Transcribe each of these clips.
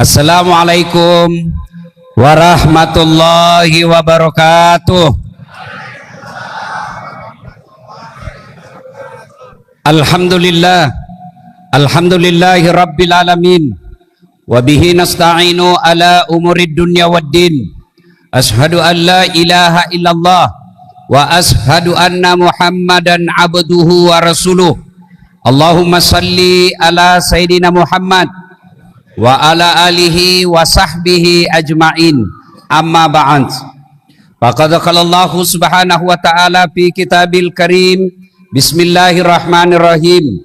Assalamualaikum warahmatullahi wabarakatuh. Alhamdulillahi rabbil alamin. Wabihi nasta'inu ala umurid dunya waddin. Ashhadu an la ilaha illallah wa ashhadu anna Muhammadan abduhu wa rasuluh. Allahumma salli ala Sayyidina Muhammad wa ala alihi wa sahbihi ajma'in. Amma ba'd. Faqad qala Allah subhanahu wa ta'ala fi kitabil karim. Bismillahirrahmanirrahim.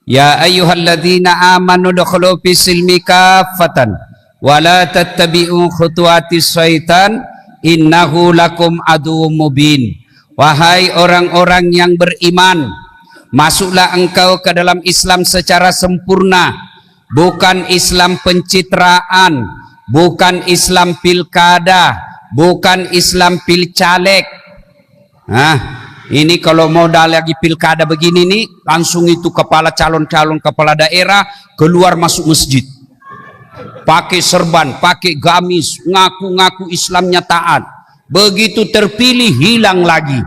Ya ayyuhalladzina amanu dukhulu fis silmi kaffatan wa la tattabi'u khutuwatis syaitan innahu lakum aduwwum mubin. Wahai orang-orang yang beriman, masuklah engkau ke dalam Islam secara sempurna. Bukan Islam pencitraan, bukan Islam pilkada, bukan Islam pilcaleg. Nah, ini kalau modal lagi pilkada begini nih, langsung itu calon-calon kepala daerah keluar masuk masjid, pakai serban, pakai gamis, ngaku-ngaku Islamnya taat. Begitu terpilih hilang lagi.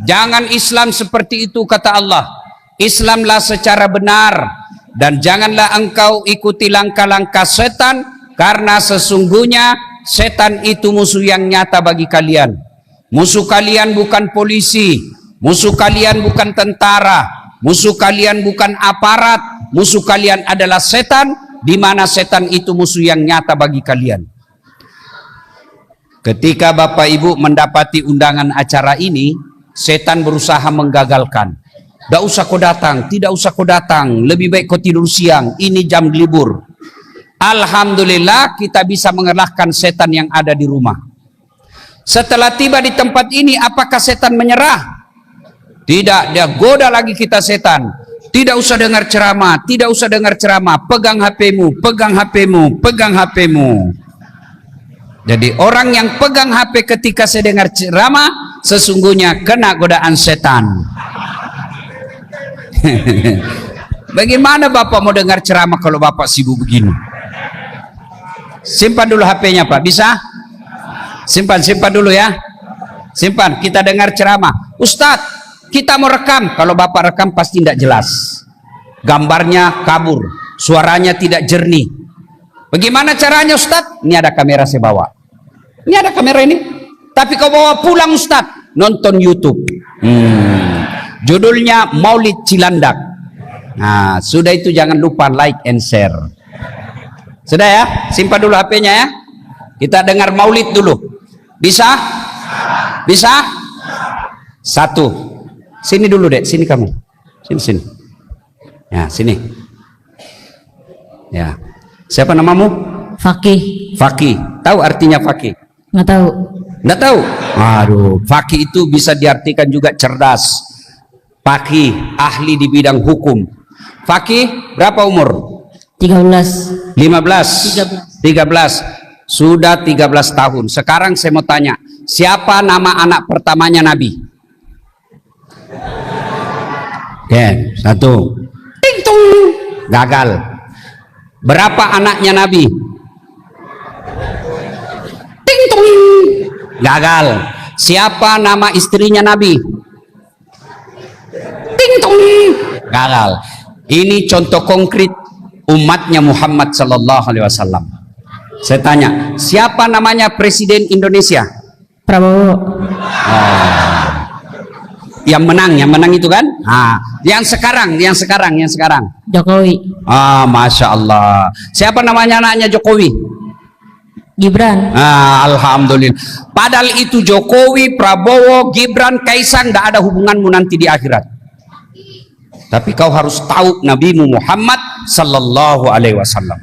Jangan Islam seperti itu, kata Allah. Islamlah secara benar. Dan janganlah engkau ikuti langkah-langkah setan, karena sesungguhnya setan itu musuh yang nyata bagi kalian. Musuh kalian bukan polisi, musuh kalian bukan tentara, musuh kalian bukan aparat, musuh kalian adalah setan, di mana setan itu musuh yang nyata bagi kalian. Ketika Bapak Ibu mendapati undangan acara ini, setan berusaha menggagalkan. Tidak usah kau datang, tidak usah kau datang, lebih baik kau tidur siang, ini jam libur. Alhamdulillah kita bisa mengalahkan setan yang ada di rumah. Setelah tiba di tempat ini, apakah setan menyerah? Tidak, dia goda lagi kita setan. Tidak usah dengar ceramah, tidak usah dengar ceramah, pegang HP-mu, pegang HP-mu, pegang HP-mu. Jadi orang yang pegang HP ketika saya dengar ceramah, sesungguhnya kena godaan setan. Bagaimana Bapak mau dengar ceramah kalau Bapak sibuk begini? Simpan dulu HP-nya Pak, bisa? Simpan dulu ya. Simpan, kita dengar ceramah. Ustadz, kita mau rekam. Kalau Bapak rekam pasti tidak jelas. Gambarnya kabur, suaranya tidak jernih. Bagaimana caranya Ustadz? Ini ada kamera saya bawa. Ini ada kamera ini. Tapi kau bawa pulang Ustadz, nonton YouTube. Judulnya Maulid Cilandak. Nah, sudah itu jangan lupa like and share. Sudah ya? Simpan dulu HP-nya ya. Kita dengar Maulid dulu. Bisa? Bisa? Satu. Sini dulu, Dek. Sini kamu. Sini. Ya, sini. Ya. Siapa namamu? Fakih. Fakih. Tahu artinya fakih? Nggak tahu. Nggak tahu? Aduh, fakih itu bisa diartikan juga cerdas. Fakih, ahli di bidang hukum. Fakih, berapa umur? 13. 13. Sudah 13 tahun. Sekarang saya mau tanya, siapa nama anak pertamanya Nabi? Oke, satu. Ting tung. Gagal. Berapa anaknya Nabi? Ting tung. Gagal. Siapa nama istrinya Nabi? Ting tung. Gagal. Ini contoh konkret umatnya Muhammad sallallahu alaihi wasallam. Saya tanya, siapa namanya Presiden Indonesia? Prabowo. Yang menang itu kan? Yang sekarang. Jokowi. Masya Allah. Siapa namanya anaknya Jokowi? Gibran. Alhamdulillah. Padahal itu Jokowi, Prabowo, Gibran, Kaisang tidak ada hubunganmu nanti di akhirat. Tapi kau harus tahu Nabimu Muhammad sallallahu alaihi wasallam.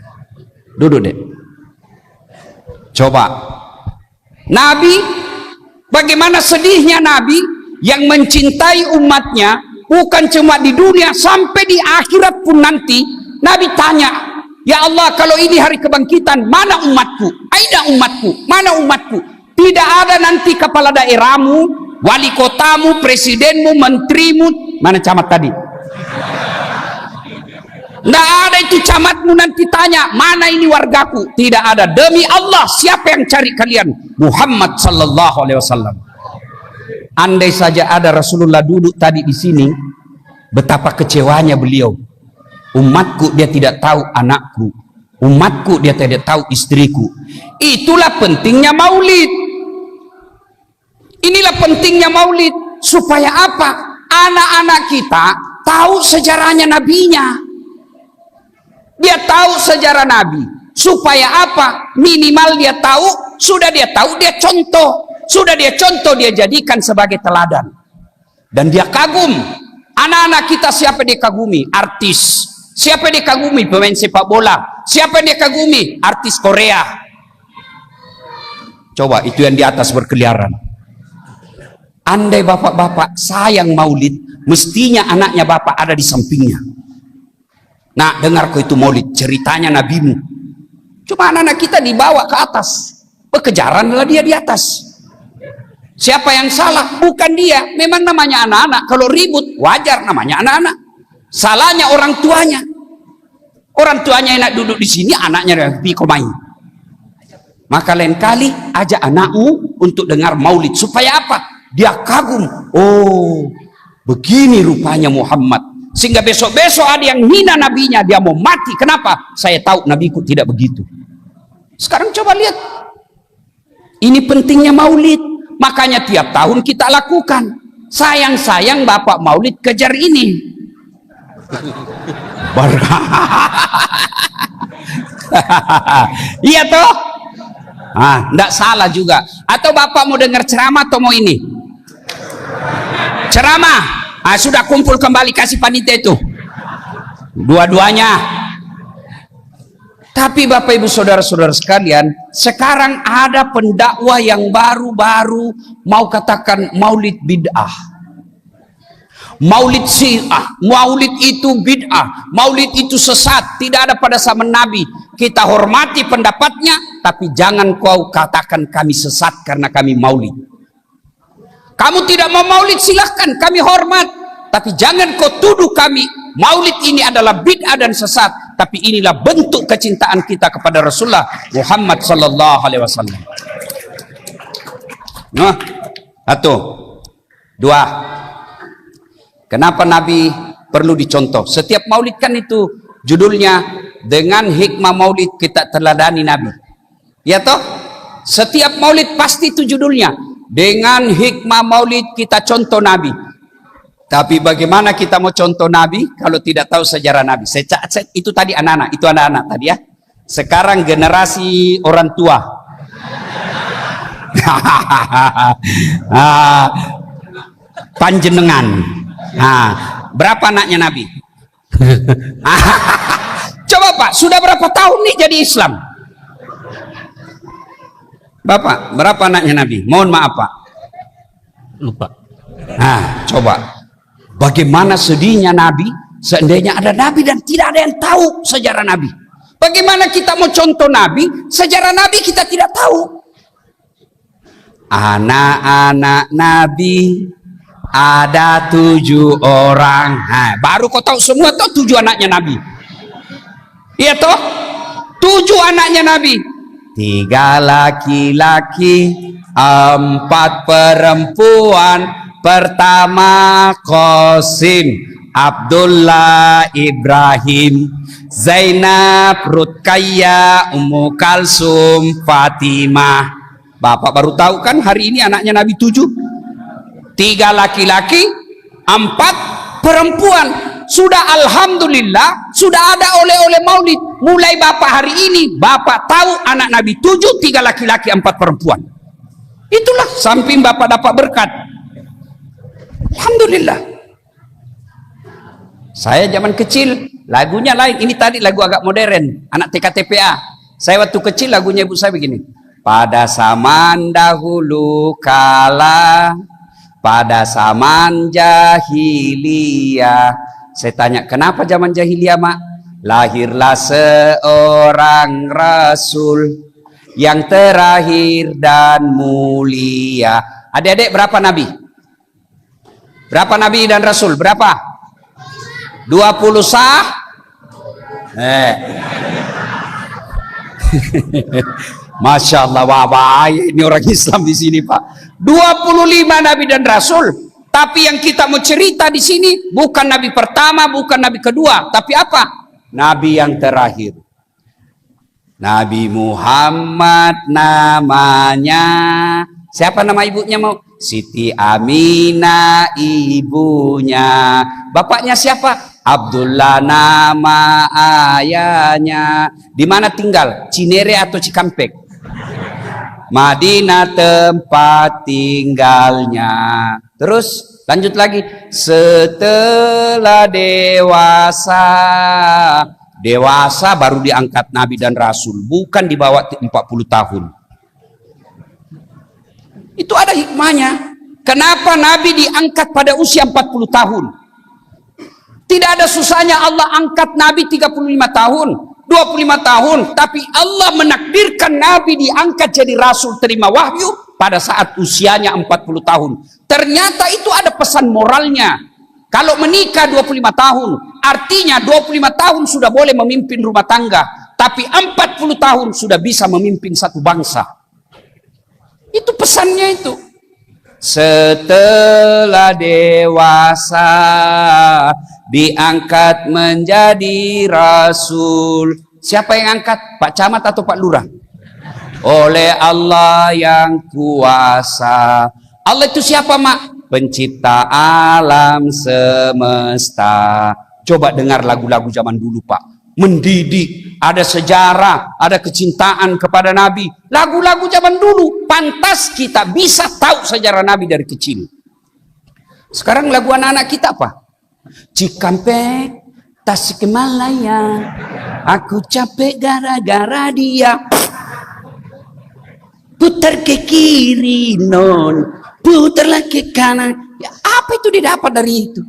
Duduk deh. Coba. Nabi, bagaimana sedihnya Nabi yang mencintai umatnya, bukan cuma di dunia, sampai di akhirat pun nanti. Nabi tanya, ya Allah, kalau ini hari kebangkitan, mana umatku? Aina umatku? Mana umatku? Tidak ada nanti kepala daerahmu, wali kotamu, presidenmu, menterimu. Mana camat tadi? Nggak ada itu camatmu nanti tanya, mana ini wargaku? Tidak ada. Demi Allah, siapa yang cari kalian? Muhammad sallallahu alaihi wasallam. Andai saja ada Rasulullah duduk tadi di sini, betapa kecewanya beliau. Umatku dia tidak tahu anakku, umatku dia tidak tahu istriku. Itulah pentingnya maulid. Inilah pentingnya maulid. Supaya apa? Anak-anak kita tahu sejarahnya nabinya. Dia tahu sejarah Nabi. Supaya apa? Minimal dia tahu. Sudah dia tahu, dia contoh. Sudah dia contoh, dia jadikan sebagai teladan. Dan dia kagum. Anak-anak kita siapa dia kagumi? Artis. Siapa dia kagumi? Pemain sepak bola. Siapa dia kagumi? Artis Korea. Coba, itu yang di atas berkeliaran. Andai bapak-bapak sayang maulid, mestinya anaknya bapak ada di sampingnya. Nah, dengar kau itu maulid, ceritanya nabimu. Cuma anak-anak kita dibawa ke atas. Kejaranlah dia di atas. Siapa yang salah? Bukan dia. Memang namanya anak-anak. Kalau ribut, wajar namanya anak-anak. Salahnya orang tuanya. Orang tuanya enak duduk di sini, anaknya pergi main. Maka lain kali, ajak anakmu untuk dengar maulid. Supaya apa? Dia kagum. Oh, begini rupanya Muhammad. Sehingga besok-besok ada yang hina nabinya, dia mau mati. Kenapa? Saya tahu nabiku tidak begitu. Sekarang coba lihat. Ini pentingnya maulid. Makanya tiap tahun kita lakukan. Sayang-sayang bapak maulid kejar ini. Iya toh? Enggak salah juga. Atau bapak mau dengar ceramah atau mau ini? Ceramah. Sudah kumpul kembali, kasih panitia itu. Dua-duanya. Tapi Bapak Ibu Saudara-saudara sekalian, sekarang ada pendakwah yang baru-baru mau katakan maulid bid'ah. Maulid syiah, maulid itu bid'ah, maulid itu sesat, tidak ada pada zaman Nabi. Kita hormati pendapatnya, tapi jangan kau katakan kami sesat karena kami maulid. Kamu tidak mau maulid, silahkan, kami hormat. Tapi jangan kau tuduh kami maulid ini adalah bid'ah dan sesat. Tapi inilah bentuk kecintaan kita kepada Rasulullah Muhammad sallallahu alaihi wasallam. Nah, satu, dua. Kenapa Nabi perlu dicontoh? Setiap maulid kan itu judulnya dengan hikmah maulid kita teladani Nabi. Ya toh? Setiap maulid pasti itu judulnya. Dengan hikmah maulid kita contoh Nabi. Tapi bagaimana kita mau contoh Nabi kalau tidak tahu sejarah Nabi? Itu tadi anak-anak, itu anak-anak tadi ya. Sekarang generasi orang tua. Panjenengan. Berapa anaknya Nabi? Coba Pak, sudah berapa tahun nih jadi Islam? Bapak, berapa anaknya Nabi? Mohon maaf Pak. Lupa. Coba. Bagaimana sedihnya Nabi seandainya ada Nabi dan tidak ada yang tahu sejarah Nabi. Bagaimana kita mau contoh Nabi, sejarah Nabi kita tidak tahu. Anak-anak Nabi ada 7 orang. Baru kau tahu semua tuh 7 anaknya Nabi. Iya toh? 7 anaknya Nabi. 3 laki-laki, 4 perempuan. Pertama Qasim, Abdullah, Ibrahim, Zainab, Ruqayyah, Ummu Kalsum, Fatimah. Bapak baru tahu kan hari ini anaknya Nabi 7. 3 laki-laki, 4 perempuan. Sudah alhamdulillah, sudah ada oleh-oleh maulid. Mulai Bapak hari ini, Bapak tahu anak Nabi 7, 3 laki-laki, 4 perempuan. Itulah samping Bapak dapat berkat. Alhamdulillah. Saya zaman kecil lagunya lain. Ini tadi lagu agak modern, anak TKTPA. Saya waktu kecil lagunya ibu saya begini. Pada zaman dahulu kala, pada zaman jahiliyah. Saya tanya, kenapa zaman jahiliyah, Mak? Lahirlah seorang rasul yang terakhir dan mulia. Adik-adik, berapa nabi? Berapa nabi dan rasul? Berapa? 21 Masya Allah, wah, ini orang Islam di sini Pak. 25 nabi dan rasul, tapi yang kita mau cerita di sini bukan nabi pertama, bukan nabi kedua, tapi apa? Nabi yang terakhir. Nabi Muhammad namanya. Siapa nama ibunya mau? Siti Aminah ibunya. Bapaknya siapa? Abdullah nama ayahnya. Di mana tinggal? Cinere atau Cikampek? Madinah tempat tinggalnya. Terus lanjut lagi. Setelah dewasa baru diangkat nabi dan rasul, bukan di bawah 40 tahun. Itu ada hikmahnya. Kenapa nabi diangkat pada usia 40 tahun? Tidak ada susahnya Allah angkat nabi 35 tahun, 25 tahun, tapi Allah menakdirkan nabi diangkat jadi rasul terima wahyu pada saat usianya 40 tahun. Ternyata itu ada pesan moralnya. Kalau menikah 25 tahun, artinya 25 tahun sudah boleh memimpin rumah tangga, tapi 40 tahun sudah bisa memimpin satu bangsa. Itu pesannya itu. Setelah dewasa diangkat menjadi rasul. Siapa yang angkat? Pak Camat atau Pak Lurah? Oleh Allah yang kuasa. Allah itu siapa, Mak? Pencipta alam semesta. Coba dengar lagu-lagu zaman dulu, Pak. Mendidik, ada sejarah, ada kecintaan kepada Nabi. Lagu-lagu zaman dulu, pantas kita bisa tahu sejarah Nabi dari kecil. Sekarang lagu anak-anak kita apa? Cikampek, Tasikmalaya, aku capek gara-gara dia. Putar ke kiri, non, putarlah ke kanan. Ya, apa itu didapat dari itu?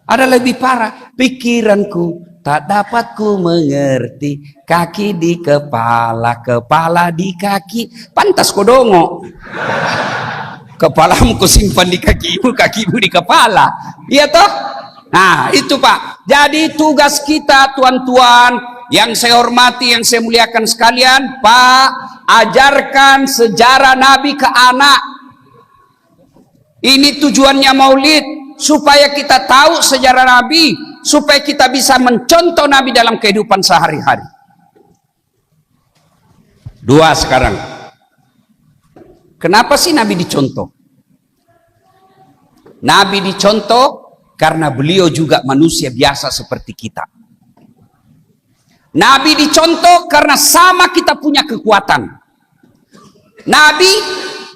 Ada lebih parah, pikiranku tak dapat ku mengerti, kaki di kepala, kepala di kaki. Pantas kodongo. Kepalamu ku simpan di kakimu, kakimu di kepala. Iya toh? Nah, itu Pak. Jadi tugas kita, tuan-tuan, yang saya hormati, yang saya muliakan sekalian, Pak, ajarkan sejarah Nabi ke anak. Ini tujuannya Maulid, supaya kita tahu sejarah Nabi, supaya kita bisa mencontoh Nabi dalam kehidupan sehari-hari. Dua sekarang. Kenapa sih Nabi dicontoh? Nabi dicontoh karena beliau juga manusia biasa seperti kita. Nabi dicontoh karena sama kita punya kekuatan. Nabi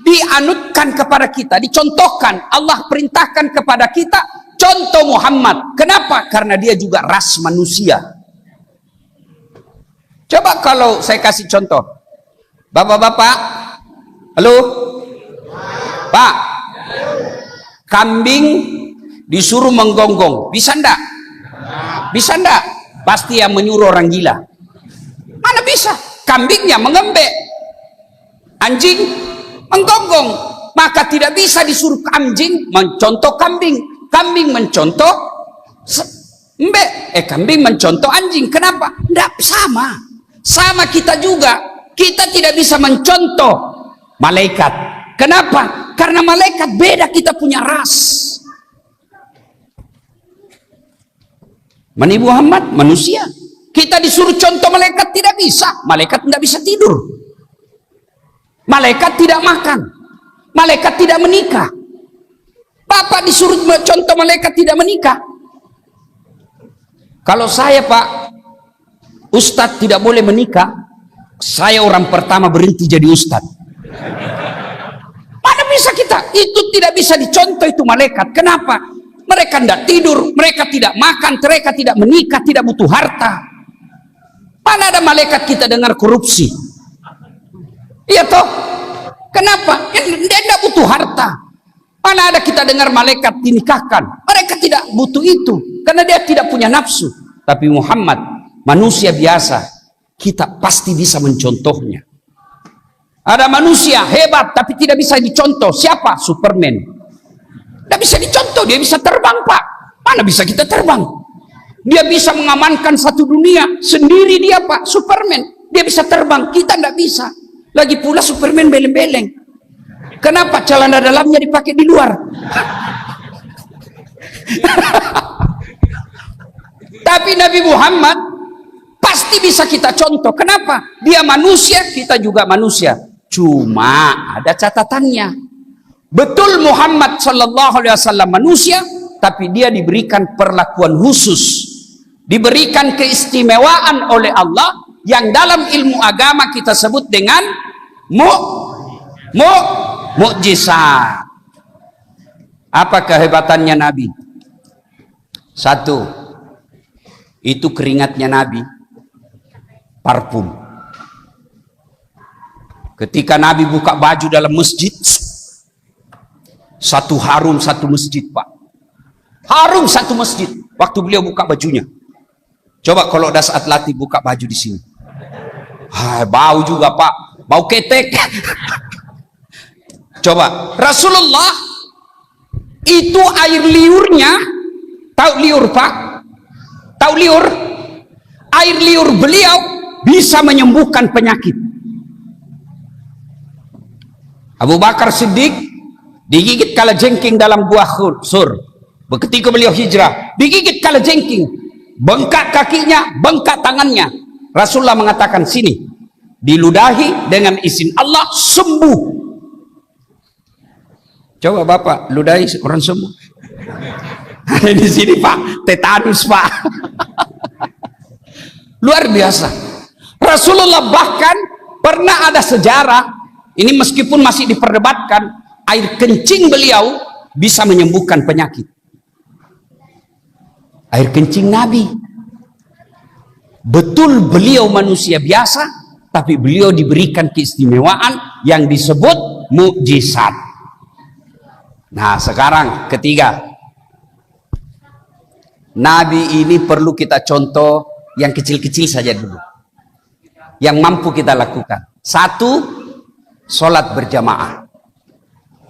dianutkan kepada kita, dicontohkan. Allah perintahkan kepada kita contoh Muhammad. Kenapa? Karena dia juga ras manusia. Coba kalau saya kasih contoh. Bapak-bapak, halo? Pak, kambing disuruh menggonggong, bisa ndak? Bisa ndak? Pasti yang menyuruh orang gila. Mana bisa? Kambingnya mengembek, anjing menggonggong. Maka tidak bisa disuruh anjing mencontoh kambing, kambing mencontoh kambing mencontoh anjing. Kenapa? Tidak sama. Sama kita juga. Kita tidak bisa mencontoh malaikat. Kenapa? Karena malaikat beda, kita punya ras. Nabi Muhammad manusia. Kita disuruh contoh malaikat, tidak bisa. Malaikat tidak bisa tidur. Malaikat tidak makan. Malaikat tidak menikah. Bapak disuruh contoh malaikat tidak menikah. Kalau saya, Pak, Ustadz tidak boleh menikah, saya orang pertama berhenti jadi Ustadz. Mana bisa kita? Itu tidak bisa dicontoh itu malaikat. Kenapa? Mereka tidak tidur, mereka tidak makan, mereka tidak menikah, tidak butuh harta. Mana ada malaikat kita dengar korupsi? Iya toh? Kenapa? Dia tidak butuh harta. Mana ada kita dengar malaikat dinikahkan? Mereka tidak butuh itu, karena dia tidak punya nafsu. Tapi Muhammad, manusia biasa, kita pasti bisa mencontohnya. Ada manusia hebat, tapi tidak bisa dicontoh. Siapa? Superman. Tidak bisa dicontoh, dia bisa terbang, Pak. Mana bisa kita terbang? Dia bisa mengamankan satu dunia sendiri dia Pak, Superman. Dia bisa terbang, kita tidak bisa. Lagi pula Superman beleng-beleng. Kenapa celana dalamnya dipakai di luar? Tapi Nabi Muhammad pasti bisa kita contoh. Kenapa? Dia manusia, kita juga manusia. Cuma ada catatannya. Betul Muhammad sallallahu alaihi wasallam manusia, tapi dia diberikan perlakuan khusus. Diberikan keistimewaan oleh Allah yang dalam ilmu agama kita sebut dengan mukjizat. Apa kehebatannya Nabi? Satu, itu keringatnya Nabi parfum. Ketika Nabi buka baju dalam masjid, satu harum satu masjid Pak. Harum satu masjid waktu beliau buka bajunya. Coba kalau ada saat latih buka baju di sini, bau juga Pak, bau ketek. Coba Rasulullah itu air liurnya, tahu liur Pak? Tahu liur? Air liur beliau bisa menyembuhkan penyakit. Abu Bakar Siddiq digigit kalajengking dalam gua Sur. Ketika beliau hijrah, digigit kalajengking, bengkak kakinya, bengkak tangannya. Rasulullah mengatakan, sini, diludahi dengan izin Allah, sembuh. Coba Bapak ludahi orang sembuh. Ada di sini Pak, tetanus Pak. Luar biasa. Rasulullah bahkan pernah ada sejarah, ini meskipun masih diperdebatkan, air kencing beliau bisa menyembuhkan penyakit. Air kencing Nabi. Betul beliau manusia biasa, tapi beliau diberikan keistimewaan yang disebut mukjizat. Nah sekarang ketiga, Nabi ini perlu kita contoh yang kecil-kecil saja dulu, yang mampu kita lakukan. Satu, sholat berjamaah.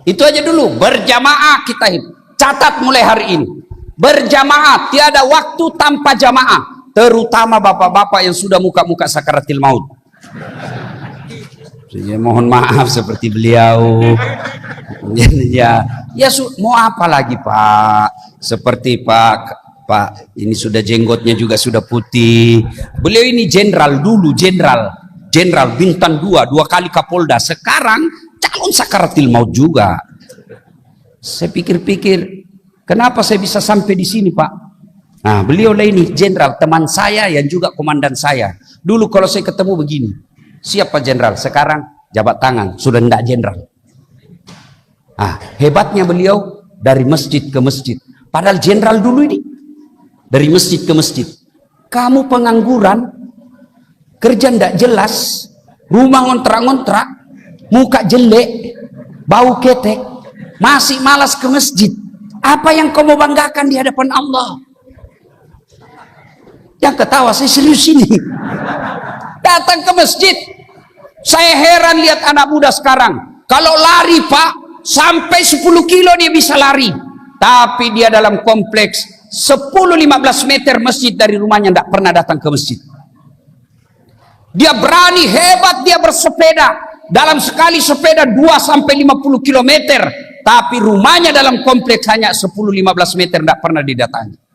Itu aja dulu, berjamaah kita catat mulai hari ini. Berjamaah, tiada waktu tanpa jamaah. Terutama bapak-bapak yang sudah muka-muka sakaratil maut. Ya, mohon maaf seperti beliau. Ya, mau apa lagi Pak? Seperti Pak, ini sudah jenggotnya juga sudah putih. Beliau ini jenderal dulu, jenderal bintang 2 kali Kapolda. Sekarang calon sakaratil maut juga. Saya pikir-pikir, kenapa saya bisa sampai di sini Pak? Nah, beliau lah ini jenderal, teman saya yang juga komandan saya. Dulu kalau saya ketemu begini, siapa jenderal? Sekarang jabat tangan, sudah tidak jenderal. Ah, hebatnya beliau dari masjid ke masjid. Padahal jenderal dulu ini dari masjid ke masjid. Kamu pengangguran, kerja tidak jelas, rumah ngontrak-ngontrak, muka jelek, bau ketek, masih malas ke masjid. Apa yang kau mau banggakan di hadapan Allah? Yang ketawa saya serius ini. Datang ke masjid, saya heran lihat anak muda sekarang. Kalau lari Pak, sampai 10 kilo dia bisa lari. Tapi dia dalam kompleks 10-15 meter masjid dari rumahnya tidak pernah datang ke masjid. Dia berani, hebat, dia bersepeda. Dalam sekali sepeda 2-50 km. Tapi rumahnya dalam kompleks hanya 10-15 meter, tidak pernah didatangi.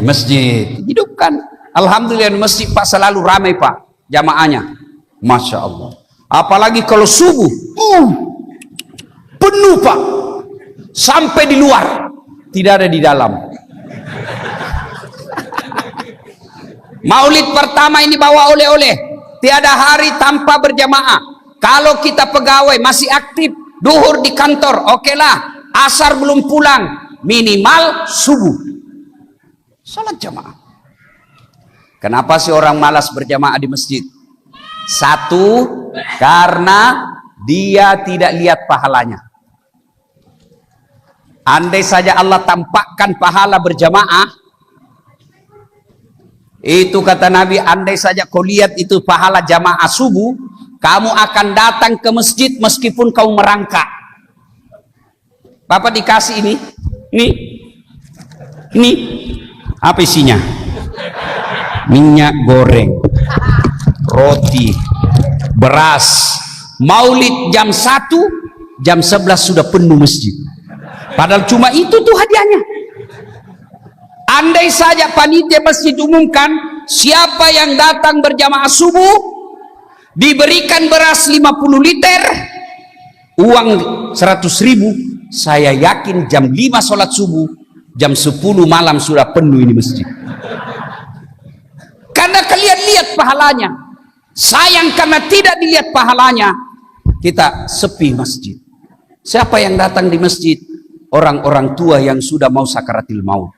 Masjid hidupkan. Alhamdulillah masjid Pak selalu ramai Pak jamaahnya. Masya Allah. Apalagi kalau subuh, penuh Pak. Sampai di luar, tidak ada di dalam. Maulid pertama ini bawa oleh-oleh. Tiada hari tanpa berjamaah. Kalau kita pegawai masih aktif, duhur di kantor, oke lah. Asar belum pulang, minimal subuh. Salat jamaah. Kenapa sih orang malas berjamaah di masjid? Satu, karena dia tidak lihat pahalanya. Andai saja Allah tampakkan pahala berjamaah, itu kata Nabi, andai saja kau lihat itu pahala jamaah subuh, kamu akan datang ke masjid meskipun kau merangkak. Bapak dikasih ini Apa isinya? Minyak goreng, roti, beras. Maulid jam 1, jam 11 sudah penuh masjid. Padahal cuma itu tuh hadiahnya. Andai saja panitia masjid umumkan, siapa yang datang berjamaah subuh diberikan beras 50 liter, uang 100.000, saya yakin jam 5 sholat subuh, jam 10 malam sudah penuh ini masjid. Karena kalian lihat pahalanya. Sayang karena tidak dilihat pahalanya, kita sepi masjid. Siapa yang datang di masjid? Orang-orang tua yang sudah mau sakaratil maut.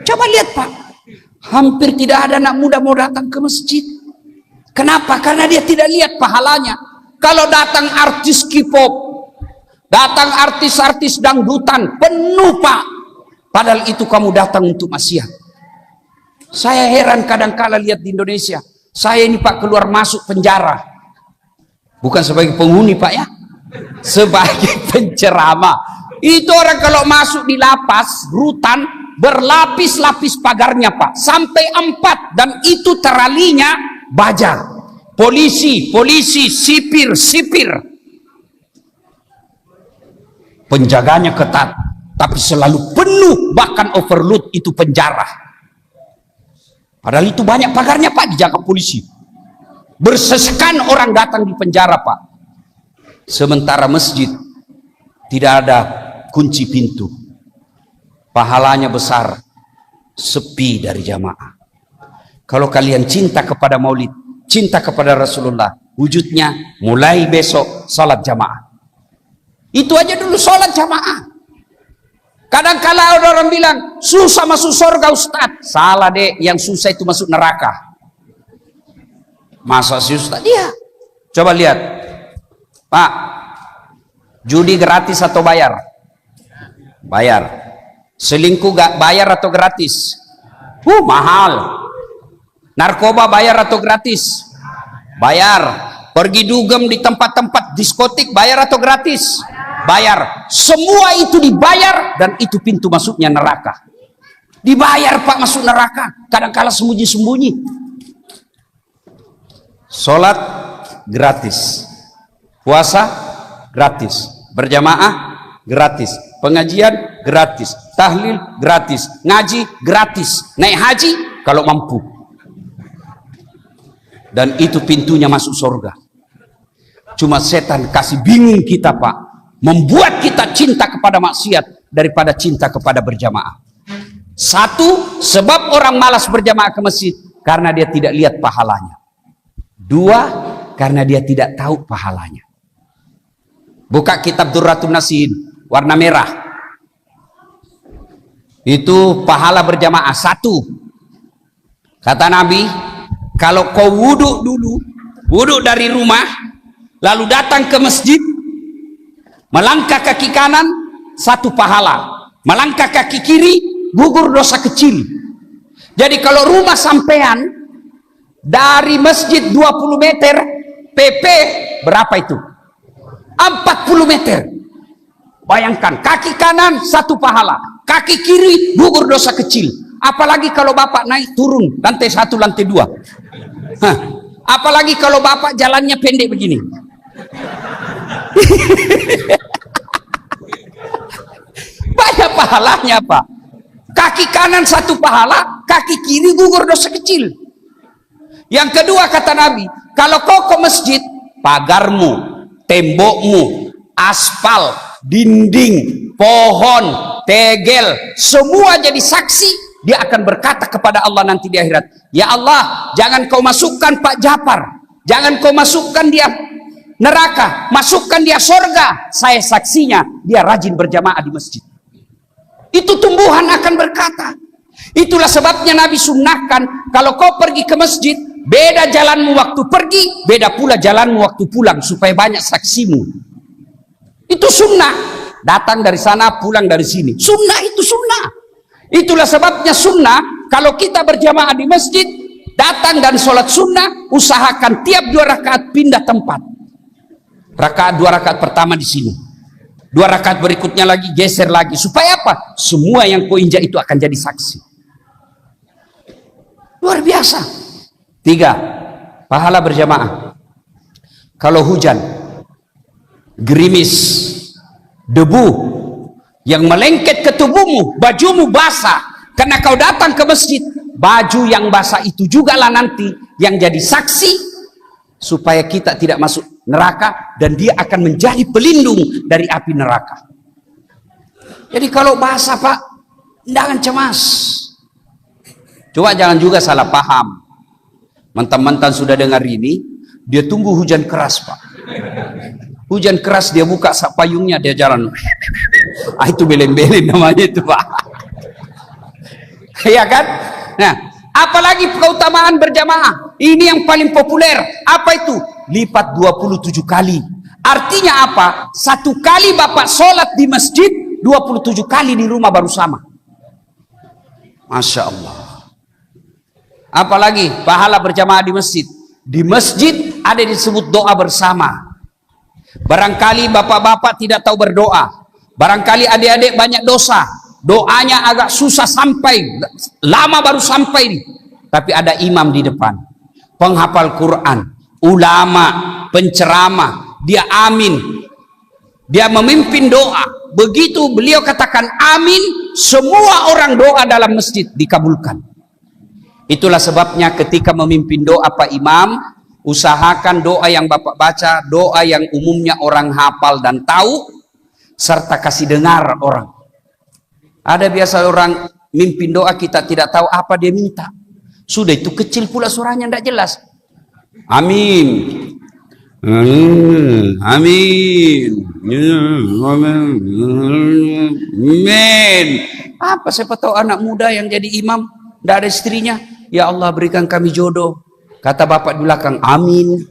Coba lihat Pak, hampir tidak ada anak muda mau datang ke masjid. Kenapa? Karena dia tidak lihat pahalanya. Kalau datang artis K-pop, datang artis-artis dangdutan, penuh Pak. Padahal itu kamu datang untuk maksiat. Saya heran kadang-kala lihat di Indonesia. Saya ini Pak keluar masuk penjara. Bukan sebagai penghuni Pak ya. Sebagai penceramah. Itu orang kalau masuk di lapas, rutan, berlapis-lapis pagarnya Pak. Sampai 4. Dan itu teralinya baja. Polisi, sipir. Penjaganya ketat. Tapi selalu penuh, bahkan overload itu penjara. Padahal itu banyak pagarnya Pak, dijaga polisi. Bersesekan orang datang di penjara Pak. Sementara masjid tidak ada kunci pintu. Pahalanya besar, sepi dari jamaah. Kalau kalian cinta kepada maulid, cinta kepada Rasulullah, wujudnya mulai besok salat jamaah. Itu aja dulu salat jamaah. Kadang-kala orang bilang susah masuk surga Ustaz. Salah deh, yang susah itu masuk neraka. Masa sih Ustaz? Iya. Coba lihat Pak, judi gratis atau bayar? Bayar. Selingkuh gak bayar atau gratis? Mahal. Narkoba bayar atau gratis? Bayar. Pergi dugem di tempat-tempat diskotik bayar atau gratis? Bayar. Semua itu dibayar, dan itu pintu masuknya neraka. Dibayar Pak masuk neraka. Kadang-kala sembunyi-sembunyi. Sholat gratis, puasa gratis, berjamaah gratis, pengajian gratis, tahlil gratis, ngaji gratis, naik haji kalau mampu. Dan itu pintunya masuk surga. Cuma setan kasih bingung kita Pak, membuat kita cinta kepada maksiat daripada cinta kepada berjamaah. Satu, sebab orang malas berjamaah ke masjid karena dia tidak lihat pahalanya. Dua, karena dia tidak tahu pahalanya. Buka kitab Durratun Nasihin, warna merah. Itu pahala berjamaah. 1. Kata Nabi, kalau kau wudhu dulu, wudhu dari rumah, lalu datang ke masjid, melangkah kaki kanan, 1 pahala. Melangkah kaki kiri, gugur dosa kecil. Jadi kalau rumah sampean dari masjid 20 meter, PP berapa itu? 40 meter. Bayangkan, kaki kanan 1 pahala, kaki kiri gugur dosa kecil. Apalagi kalau bapak naik turun lantai 1, lantai 2. Apalagi kalau bapak jalannya pendek begini. Banyak pahalanya Pak. Kaki kanan 1 pahala, kaki kiri gugur dosa kecil. Yang kedua kata Nabi, kalau kau ke masjid, pagarmu, tembokmu, aspal, dinding, pohon, tegel, semua jadi saksi. Dia akan berkata kepada Allah nanti di akhirat, ya Allah, jangan kau masukkan Pak Japar, jangan kau masukkan dia neraka, masukkan dia surga. Saya saksinya, dia rajin berjamaah di masjid. Itu tumbuhan akan berkata. Itulah sebabnya Nabi sunnahkan, kalau kau pergi ke masjid, beda jalanmu waktu pergi, beda pula jalanmu waktu pulang, supaya banyak saksimu. Itu sunnah. Datang dari sana, pulang dari sini. Sunnah itu sunnah. Itulah sebabnya sunnah, kalau kita berjamaah di masjid, datang dan sholat sunnah, usahakan tiap 2 rakaat pindah tempat. 2 rakaat pertama di sini, 2 rakaat berikutnya lagi geser lagi. Supaya apa? Semua yang kau injak itu akan jadi saksi. Luar biasa. 3, pahala berjamaah. Kalau hujan, gerimis, debu yang melengket ke tubuhmu, bajumu basah karena kau datang ke masjid, baju yang basah itu juga lah nanti yang jadi saksi supaya kita tidak masuk neraka, dan dia akan menjadi pelindung dari api neraka. Jadi kalau basah Pak, jangan cemas. Coba jangan juga salah paham. Mantan-mantan sudah dengar ini, dia tunggu hujan keras Pak. Hujan keras dia buka payungnya, dia jalan. Itu belen-belen namanya itu Pak. Iya kan? Nah, apalagi keutamaan berjamaah. Ini yang paling populer. Apa itu? Lipat 27 kali. Artinya apa? 1 kali Bapak sholat di masjid, 27 kali di rumah baru sama. Masya Allah. Apalagi pahala berjamaah di masjid. Di masjid ada disebut doa bersama. Barangkali bapak-bapak tidak tahu berdoa. Barangkali adik-adik banyak dosa. Doanya agak susah sampai, lama baru sampai. Tapi ada imam di depan, penghafal Quran, ulama, penceramah, dia amin. Dia memimpin doa. Begitu beliau katakan amin, semua orang doa dalam masjid dikabulkan. Itulah sebabnya ketika memimpin doa Pak Imam, usahakan doa yang Bapak baca, doa yang umumnya orang hafal dan tahu, serta kasih dengar orang. Ada biasa orang mimpin doa kita tidak tahu apa dia minta. Sudah itu kecil pula suaranya, tidak jelas. Amin. Amin. Amin. Apa siapa tahu anak muda yang jadi imam, tidak ada istrinya. Ya Allah berikan kami jodoh. Kata bapak di belakang, amin.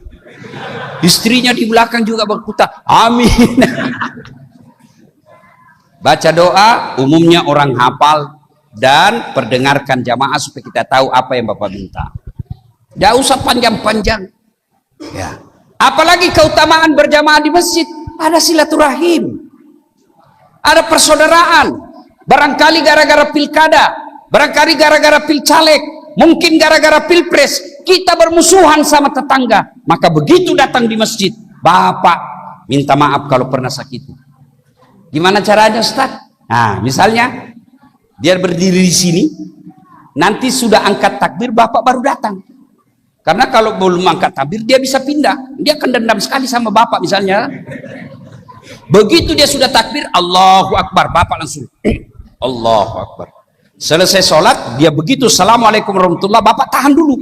Istrinya di belakang juga berkata, amin. Baca doa umumnya orang hafal dan perdengarkan jamaah supaya kita tahu apa yang Bapak minta. Tidak usah panjang-panjang. Ya. Apalagi keutamaan berjamaah di masjid, ada silaturahim, ada persaudaraan. Barangkali gara-gara pilkada, barangkali gara-gara pilcaleg, mungkin gara-gara pilpres, kita bermusuhan sama tetangga. Maka begitu datang di masjid, Bapak minta maaf kalau pernah sakit. Gimana caranya Ustaz? Nah, misalnya dia berdiri di sini, nanti sudah angkat takbir, Bapak baru datang. Karena kalau belum angkat takbir, dia bisa pindah. Dia akan dendam sekali sama Bapak misalnya. Begitu dia sudah takbir, Allahu Akbar, Bapak langsung Allahu Akbar. Selesai sholat, dia begitu Assalamualaikum warahmatullahi, Bapak tahan dulu.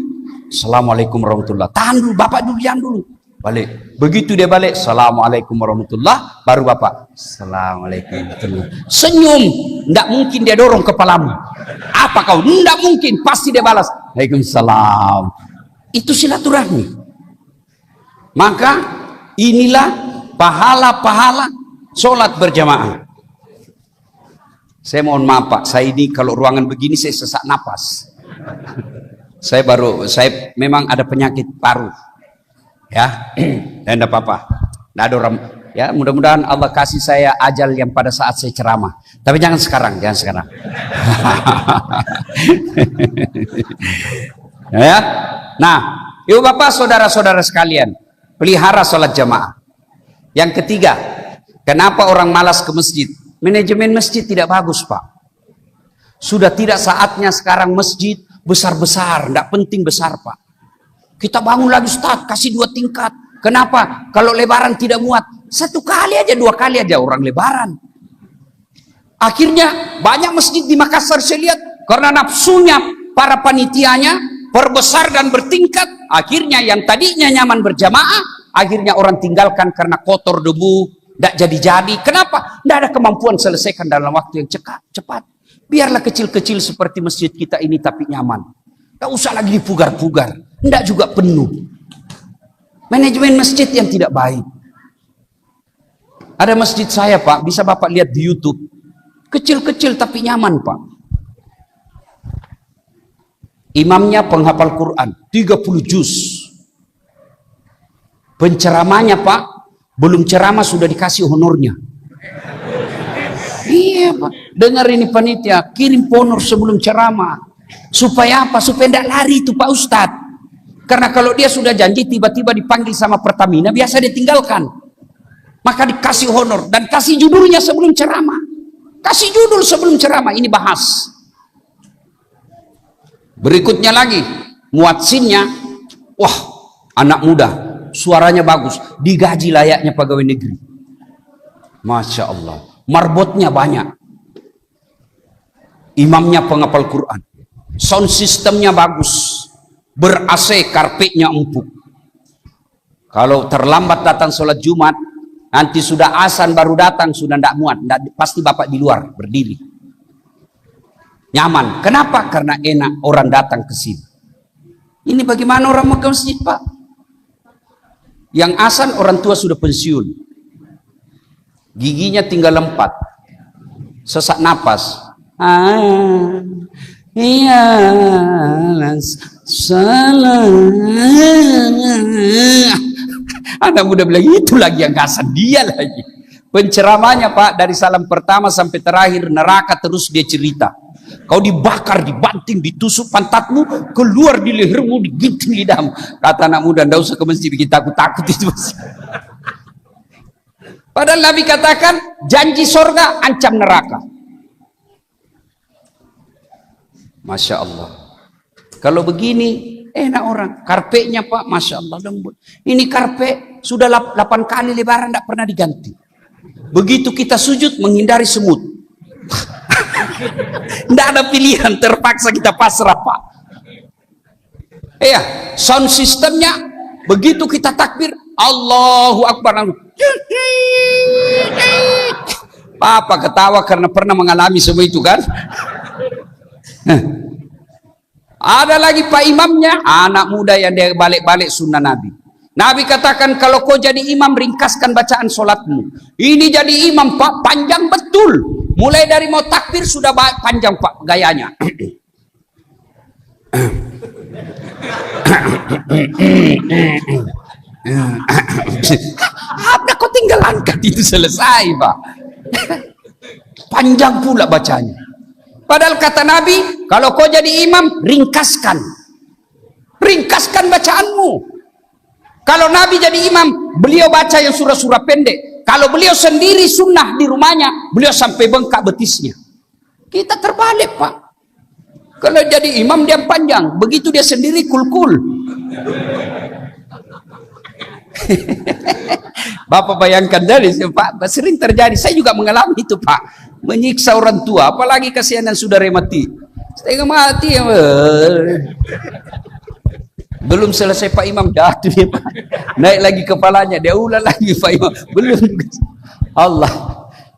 Assalamualaikum warahmatullahi, tahan dulu, Bapak dulu, jangan dulu. Balik. Begitu dia balik, Assalamualaikum warahmatullahi, baru Bapak Assalamualaikum warahmatullahi. Senyum, tidak mungkin dia dorong kepalamu. Apa kau? Tidak mungkin, pasti dia balas Waalaikumsalam. Itu silaturahmi. Maka inilah pahala-pahala sholat berjamaah. Saya mohon maaf Pak, saya ini kalau ruangan begini saya sesak napas. Saya memang ada penyakit paru. Ya, dan tidak apa-apa, tidak ada orang. Ya, mudah-mudahan Allah kasih saya ajal yang pada saat saya ceramah. Tapi jangan sekarang, jangan sekarang. Ya, nah, ibu bapak, saudara-saudara sekalian, pelihara sholat jamaah. Yang ketiga, kenapa orang malas ke masjid? Manajemen masjid tidak bagus Pak. Sudah tidak saatnya sekarang masjid besar-besar, tidak penting besar Pak. Kita bangun lagi Ustaz, kasih 2 tingkat. Kenapa? Kalau lebaran tidak muat, 1 kali aja, 2 kali aja orang lebaran. Akhirnya banyak masjid di Makassar saya lihat, karena nafsunya para panitianya perbesar dan bertingkat. Akhirnya yang tadinya nyaman berjamaah, akhirnya orang tinggalkan karena kotor, debu, tidak jadi-jadi. Kenapa? Tidak ada kemampuan selesaikan dalam waktu yang cepat. Biarlah kecil-kecil seperti masjid kita ini tapi nyaman. Tidak usah lagi dipugar-pugar. Tidak juga penuh. Manajemen masjid yang tidak baik. Ada masjid saya Pak, bisa Bapak lihat di YouTube. Kecil-kecil tapi nyaman Pak. Imamnya penghafal Quran, 30 juz. Penceramanya Pak, belum ceramah sudah dikasih honornya. Iya Pak, dengar ini panitia, kirim honor sebelum ceramah. Supaya apa? Supaya tidak lari itu Pak Ustadz. Karena kalau dia sudah janji tiba-tiba dipanggil sama Pertamina, biasa dia tinggalkan. Maka dikasih honor dan kasih judulnya sebelum ceramah. Kasih judul sebelum ceramah, ini bahas. Berikutnya lagi, muadzinnya, wah, anak muda, suaranya bagus, digaji layaknya pegawai negeri. Masya Allah, marbotnya banyak. Imamnya penghafal Quran. Sound systemnya bagus. Ber-AC, karpetnya empuk. Kalau terlambat datang sholat Jumat, nanti sudah azan baru datang, sudah tidak muat. Pasti bapak di luar, berdiri. Nyaman. Kenapa? Karena enak orang datang ke sini. Ini bagaimana orang mau ke masjid, Pak? Yang azan orang tua sudah pensiun. Giginya tinggal 4. Sesak napas. Iya, salah. Anak muda bilang itu lagi yang kasar, dia lagi. Penceramahnya Pak dari salam pertama sampai terakhir neraka terus dia cerita. Kau dibakar, dibanting, ditusuk pantatmu, keluar di lehermu, diginting lidahmu. Kata anak muda, ndak usah ke masjid bikin takut itu. Padahal Nabi katakan janji surga, ancam neraka. Masya Allah. Kalau begini enak orang. Karpetnya Pak, Masya Allah lembut. Ini karpet sudah 8 kali lebaran tidak pernah diganti. Begitu kita sujud menghindari semut. Tidak ada pilihan, terpaksa kita pasrah Pak. Iya, sound systemnya begitu kita takbir, Allahu Akbar. Papa ketawa karena pernah mengalami semua itu kan. Ada lagi Pak imamnya, anak muda yang dia balik-balik sunnah Nabi. Nabi katakan kalau kau jadi imam ringkaskan bacaan solatmu. Ini jadi imam Pak panjang betul. Mulai dari mau takbir sudah panjang Pak gayanya. Apa kau tinggal angkat itu selesai Pak. Panjang pula bacanya. Padahal kata Nabi, kalau kau jadi imam, ringkaskan. Ringkaskan bacaanmu. Kalau Nabi jadi imam, beliau baca yang surah-surah pendek. Kalau beliau sendiri sunnah di rumahnya, beliau sampai bengkak betisnya. Kita terbalik Pak. Kalau jadi imam dia panjang, begitu dia sendiri kul-kul. Bapak bayangkan dari Pak, sering terjadi. Saya juga mengalami itu Pak. Menyiksa orang tua, apalagi kasihan saudara mati. Setengah mati ya. Belum selesai Pak Imam jatuh dia Pak. Naik lagi kepalanya, dia ulang lagi Pak Imam. Belum. Allah.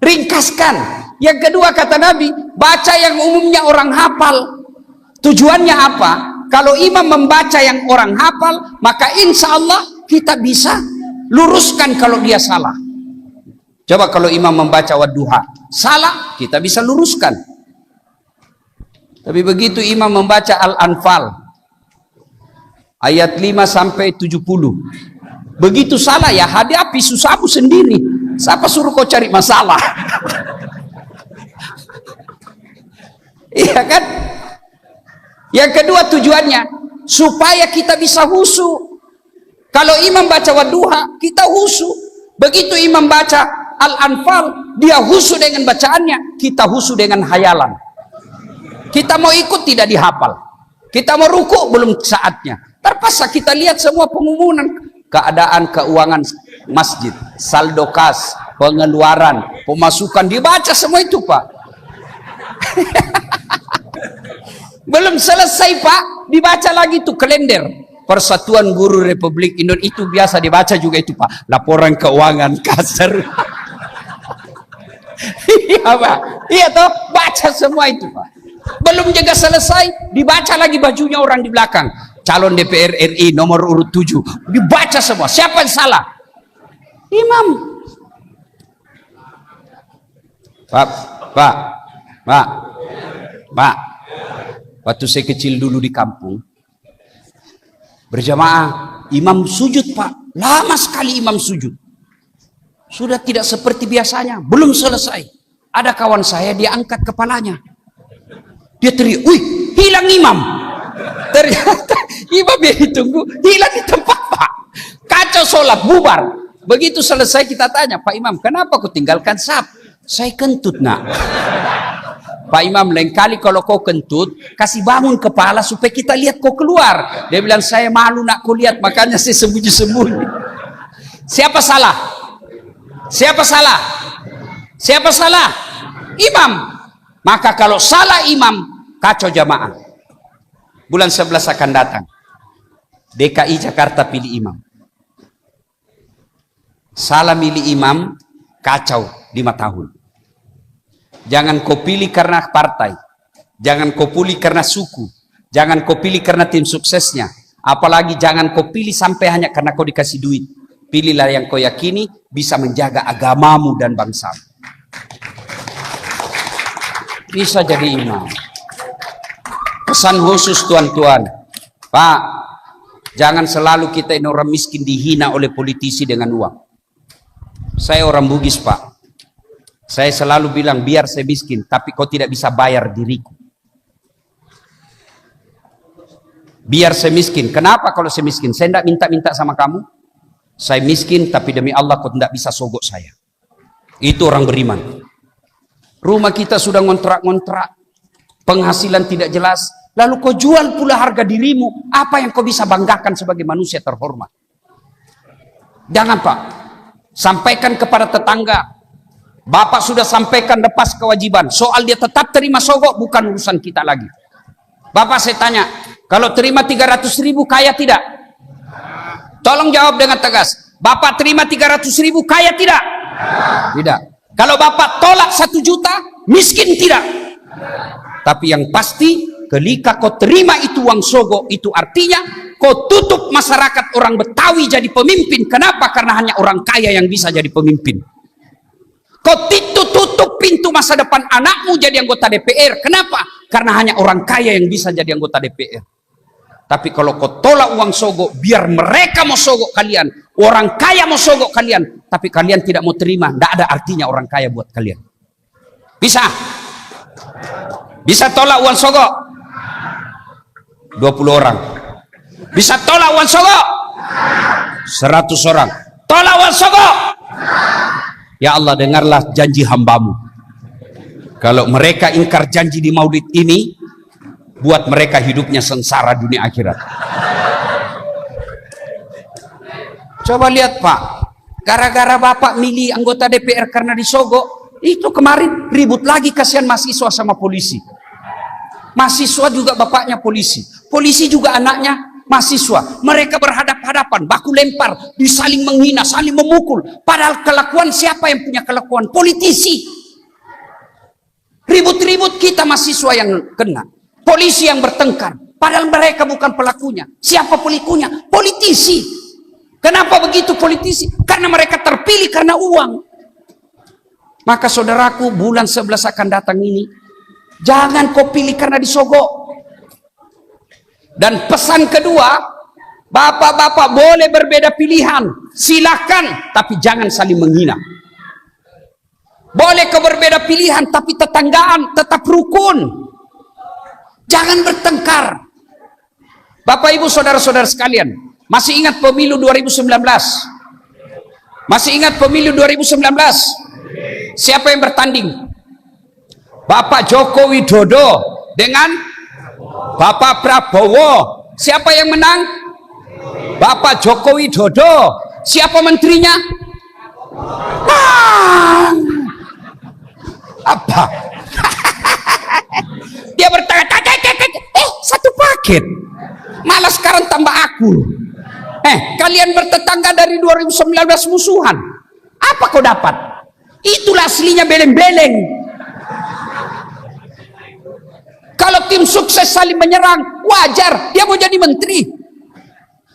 Ringkaskan. Yang kedua kata Nabi, baca yang umumnya orang hafal. Tujuannya apa? Kalau imam membaca yang orang hafal, maka insya Allah kita bisa luruskan kalau dia salah. Coba kalau imam membaca wadduha, salah, kita bisa luruskan. Tapi begitu imam membaca Al-Anfal, ayat 5 sampai 70. Begitu salah ya hadapi susahmu sendiri. Siapa suruh kau cari masalah? Iya kan? Yang kedua tujuannya supaya kita bisa khusyuk. Kalau imam baca wadduha, kita khusyuk. Begitu imam baca Al-Anfal, dia khusyuk dengan bacaannya, kita khusyuk dengan hayalan. Kita mau ikut tidak dihafal. Kita mau rukuk belum saatnya. Terpaksa kita lihat semua pengumuman keadaan keuangan masjid, saldo kas, pengeluaran, pemasukan, dibaca semua itu Pak. Belum selesai Pak, dibaca lagi tuh kalender Persatuan Guru Republik Indonesia, itu biasa dibaca juga itu Pak, laporan keuangan kasar. Iya Pak, iya toh, baca semua itu Pak. Belum juga selesai, dibaca lagi bajunya orang di belakang, calon DPR RI nomor urut 7, dibaca semua. Siapa yang salah? Imam. Pak. Waktu saya kecil dulu di kampung, berjamaah, imam sujud Pak, lama sekali imam sujud. Sudah tidak seperti biasanya, belum selesai. Ada kawan saya, dia angkat kepalanya. Dia teriak, wih, hilang imam. Ternyata imam yang ditunggu hilang di tempat, Pak. Kacau sholat, bubar. Begitu selesai kita tanya, Pak Imam, kenapa kau tinggalkan saf? Saya kentut, nak. Pak Imam, lain kali kalau kau kentut, kasih bangun kepala supaya kita lihat kau keluar. Dia bilang, saya malu nak kau lihat, makanya saya sembunyi-sembunyi. Siapa salah? Siapa salah? Siapa salah? Imam. Maka kalau salah imam, kacau jamaah. Bulan 11 akan datang. DKI Jakarta pilih imam. Salah milih imam, kacau 5 tahun. Jangan kau pilih karena partai. Jangan kau pilih karena suku. Jangan kau pilih karena tim suksesnya. Apalagi jangan kau pilih sampai hanya karena kau dikasih duit. Pilihlah yang kau yakini bisa menjaga agamamu dan bangsamu. Bisa jadi imam. Pesan khusus tuan-tuan. Pak, jangan selalu kita ini orang miskin dihina oleh politisi dengan uang. Saya orang Bugis, Pak. Saya selalu bilang, biar saya miskin, tapi kau tidak bisa bayar diriku. Biar saya miskin. Kenapa kalau saya miskin? Saya tidak minta-minta sama kamu. Saya miskin, tapi demi Allah kau tidak bisa sogok saya. Itu orang beriman. Rumah kita sudah ngontrak-ngontrak. Penghasilan tidak jelas. Lalu kau jual pula harga dirimu. Apa yang kau bisa banggakan sebagai manusia terhormat? Jangan, Pak. Sampaikan kepada tetangga. Bapak sudah sampaikan lepas kewajiban. Soal dia tetap terima sogok bukan urusan kita lagi. Bapak saya tanya, kalau terima 300.000 kaya tidak? Tolong jawab dengan tegas. Bapak terima 300.000 kaya tidak? Tidak. Kalau Bapak tolak 1 juta, miskin tidak? Tapi yang pasti, ketika kau terima itu uang sogok, itu artinya kau tutup masyarakat orang Betawi jadi pemimpin. Kenapa? Karena hanya orang kaya yang bisa jadi pemimpin. Kau tutup pintu masa depan anakmu jadi anggota DPR. Kenapa? Karena hanya orang kaya yang bisa jadi anggota DPR. Tapi kalau kau tolak uang sogok, biar mereka mau sogok kalian, orang kaya mau sogok kalian, tapi kalian tidak mau terima, tidak ada artinya orang kaya buat kalian. Bisa? Bisa tolak uang sogok? 20 orang. Bisa tolak uang sogok? 100 orang. Tolak uang sogok? Ya Allah, dengarlah janji hambamu. Kalau mereka ingkar janji di maulid ini, buat mereka hidupnya sengsara dunia akhirat. Coba lihat, Pak. Gara-gara Bapak milih anggota DPR karena disogok, itu kemarin ribut lagi, kasihan mahasiswa sama polisi. Mahasiswa juga bapaknya polisi. Polisi juga anaknya mahasiswa. Mereka berhadap-hadapan, baku lempar, disaling menghina, saling memukul. Padahal kelakuan siapa yang punya kelakuan? Politisi. Ribut-ribut kita mahasiswa yang kena. Polisi yang bertengkar. Padahal mereka bukan pelakunya. Siapa pelakunya? Politisi. Kenapa begitu politisi? Karena mereka terpilih karena uang. Maka saudaraku, bulan 11 akan datang ini, jangan kau pilih karena disogok. Dan pesan kedua, bapak-bapak boleh berbeda pilihan, silakan, tapi jangan saling menghina. Boleh kau berbeda pilihan, tapi tetanggaan tetap rukun. Jangan bertengkar. Bapak ibu saudara-saudara sekalian, masih ingat pemilu 2019? Masih ingat pemilu 2019? Siapa yang bertanding? Bapak Joko Widodo dengan Bapak Prabowo. Siapa yang menang? Bapak Joko Widodo. Siapa menterinya? Apa? Dia bertanya, satu paket. Malah sekarang tambah aku. Kalian bertetangga dari 2019 musuhan. Apa kau dapat? Itulah aslinya beleng-beleng. Kalau tim sukses saling menyerang, wajar dia mau jadi menteri.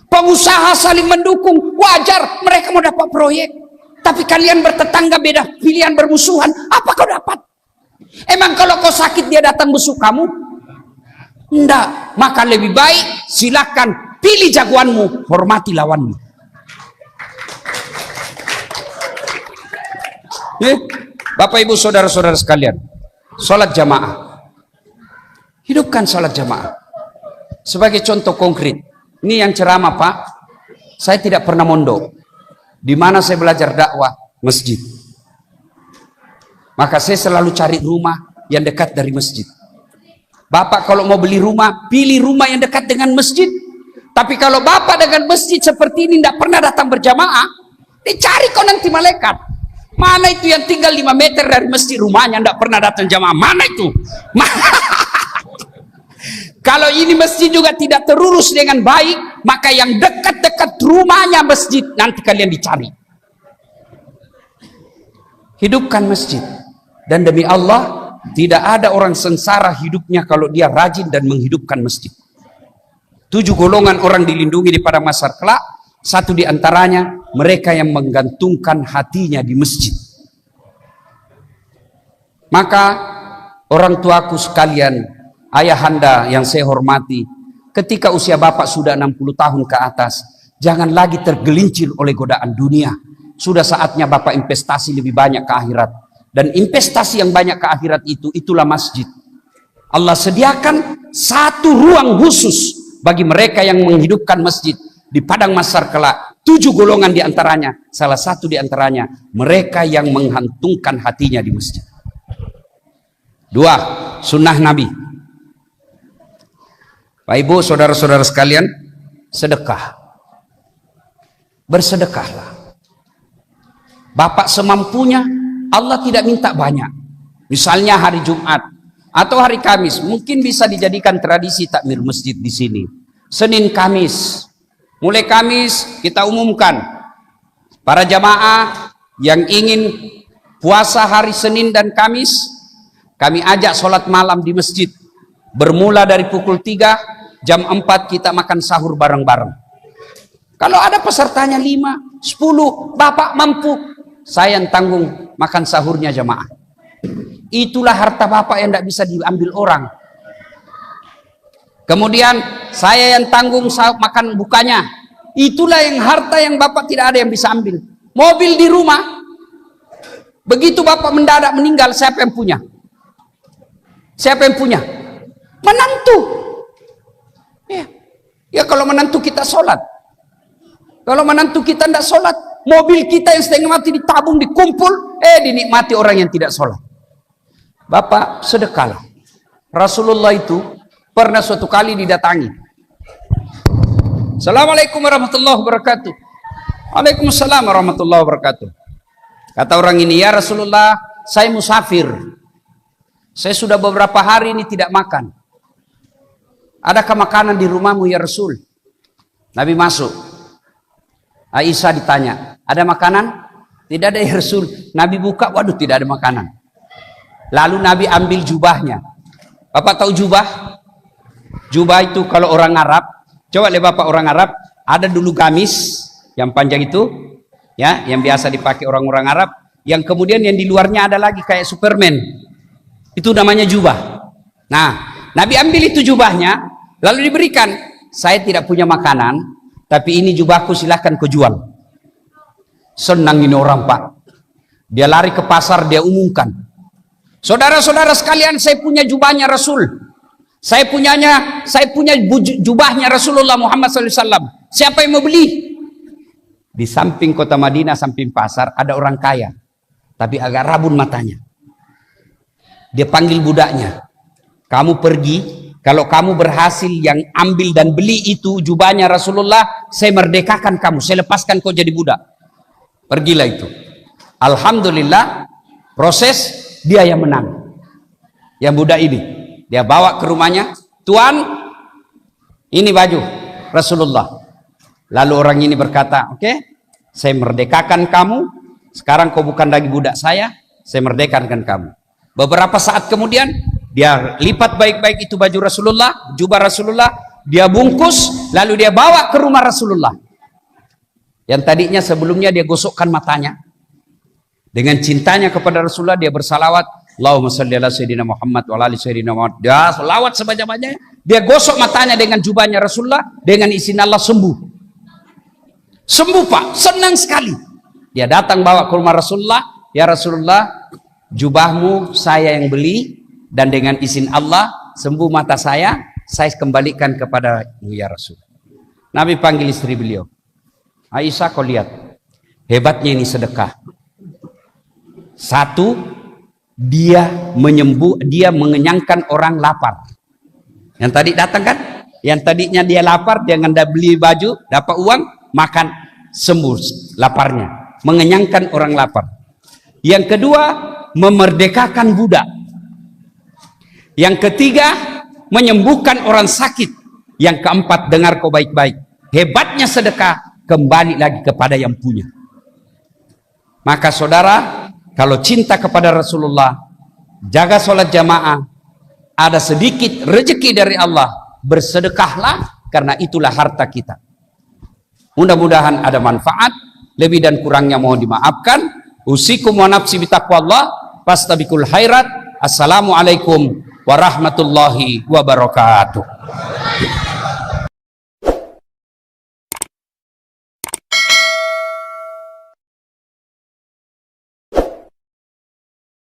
Pengusaha saling mendukung, wajar mereka mau dapat proyek. Tapi kalian bertetangga beda pilihan bermusuhan, apa kau dapat? Emang kalau kau sakit dia datang busuk kamu? Enggak, maka lebih baik silakan pilih jagoanmu, hormati lawanmu. Bapak ibu saudara-saudara sekalian, sholat jamaah. Hidupkan sholat jamaah. Sebagai contoh konkret, ini yang ceramah Pak, saya tidak pernah mondok. Di mana saya belajar dakwah? Masjid. Maka saya selalu cari rumah yang dekat dari masjid. Bapak kalau mau beli rumah, pilih rumah yang dekat dengan masjid. Tapi kalau bapak dengan masjid seperti ini tidak pernah datang berjamaah, dicari kau nanti malaikat. Mana itu yang tinggal 5 meter dari masjid rumahnya tidak pernah datang jamaah? Mana itu? Kalau ini masjid juga tidak terurus dengan baik, maka yang dekat-dekat rumahnya masjid nanti kalian dicari. Hidupkan masjid. Dan demi Allah, tidak ada orang sengsara hidupnya kalau dia rajin dan menghidupkan masjid. 7 golongan orang dilindungi di pada mahsyar kelak. 1 di antaranya mereka yang menggantungkan hatinya di masjid. Maka orang tuaku sekalian, ayahanda yang saya hormati, ketika usia bapak sudah 60 tahun ke atas, jangan lagi tergelincir oleh godaan dunia. Sudah saatnya bapak investasi lebih banyak ke akhirat. Dan investasi yang banyak ke akhirat itulah masjid. Allah sediakan 1 ruang khusus bagi mereka yang menghidupkan masjid di padang mahsyar kelak. 7 golongan di antaranya, salah satu di antaranya mereka yang menghantungkan hatinya di masjid. 2, sunnah Nabi. Pak Ibu, saudara-saudara sekalian, sedekah. Bersedekahlah. Bapak semampunya, Allah tidak minta banyak. Misalnya hari Jumat atau hari Kamis, mungkin bisa dijadikan tradisi takmir masjid di sini. Senin Kamis, mulai Kamis kita umumkan para jamaah yang ingin puasa hari Senin dan Kamis, kami ajak sholat malam di masjid. Bermula dari pukul 3, jam 4 kita makan sahur bareng-bareng. Kalau ada pesertanya 5, 10, bapak mampu, saya yang tanggung makan sahurnya jamaah. Itulah harta bapak yang tidak bisa diambil orang. Kemudian saya yang tanggung makan bukanya. Itulah yang harta yang bapak tidak ada yang bisa ambil. Mobil di rumah, begitu bapak mendadak meninggal, siapa yang punya? Siapa yang punya? Menantu. Ya kalau menantu kita sholat. Kalau menantu kita tidak sholat, mobil kita yang setengah mati ditabung, dikumpul, dinikmati orang yang tidak sholat. Bapak sedekahlah. Rasulullah itu pernah suatu kali didatangi. Assalamualaikum warahmatullahi wabarakatuh. Waalaikumsalam warahmatullahi wabarakatuh. Kata orang ini, ya Rasulullah, saya musafir. Saya sudah beberapa hari ini tidak makan. Adakah makanan di rumahmu ya Rasul? Nabi masuk. Aisyah ditanya, ada makanan? Tidak ada ya Rasul. Nabi buka, waduh tidak ada makanan. Lalu Nabi ambil jubahnya. Bapak tahu jubah? Jubah itu kalau orang Arab, coba lihat Bapak orang Arab, ada dulu gamis yang panjang itu, ya, yang biasa dipakai orang-orang Arab, yang kemudian yang di luarnya ada lagi kayak Superman. Itu namanya jubah. Nah, Nabi ambil itu jubahnya, lalu diberikan. Saya tidak punya makanan, tapi ini jubahku, silahkan kau jual. Senang ini orang Pak. Dia lari ke pasar, dia umumkan. Saudara-saudara sekalian, saya punya jubahnya Rasul. Saya punya jubahnya Rasulullah Muhammad SAW. Siapa yang mau beli? Di samping kota Madinah, samping pasar, ada orang kaya. Tapi agak rabun matanya. Dia panggil budaknya. Kamu pergi, kalau kamu berhasil yang ambil dan beli itu jubahnya Rasulullah, saya merdekakan kamu, saya lepaskan kau jadi budak. Pergilah itu. Alhamdulillah, proses dia yang menang. Yang budak ini, dia bawa ke rumahnya, Tuan, ini baju Rasulullah. Lalu orang ini berkata, oke, saya merdekakan kamu, sekarang kau bukan lagi budak saya merdekakan kamu. Beberapa saat kemudian, dia lipat baik-baik itu baju Rasulullah, jubah Rasulullah, dia bungkus, lalu dia bawa ke rumah Rasulullah. Yang tadinya sebelumnya dia gosokkan matanya. Dengan cintanya kepada Rasulullah, dia bersalawat, Allahumma salli ala sayyidina Muhammad wa ala ali sayyidina Muhammad. Dia salawat sebanyak-banyaknya. Dia gosok matanya dengan jubahnya Rasulullah, dengan izin Allah sembuh. Sembuh Pak, senang sekali. Dia datang bawa ke rumah Rasulullah, ya Rasulullah, jubahmu saya yang beli, dan dengan izin Allah sembuh mata saya kembalikan kepada ya Rasul. Nabi panggil istri beliau, Aisyah, kau lihat hebatnya ini sedekah. Satu, dia mengenyangkan orang lapar. Yang tadi datang kan, yang tadinya dia lapar, dia nggak beli baju, dapat uang, makan, sembuh laparnya, mengenyangkan orang lapar. Yang kedua, memerdekakan budak. Yang ketiga, menyembuhkan orang sakit. Yang keempat, dengar kau baik-baik, hebatnya sedekah kembali lagi kepada yang punya. Maka saudara, kalau cinta kepada Rasulullah, jaga sholat jamaah, ada sedikit rezeki dari Allah, bersedekahlah, karena itulah harta kita. Mudah-mudahan ada manfaat, lebih dan kurangnya mohon dimaafkan. Usikum wa nafsi bitaqwallah, fastabiqul khairat. Assalamualaikum warahmatullahi wabarakatuh.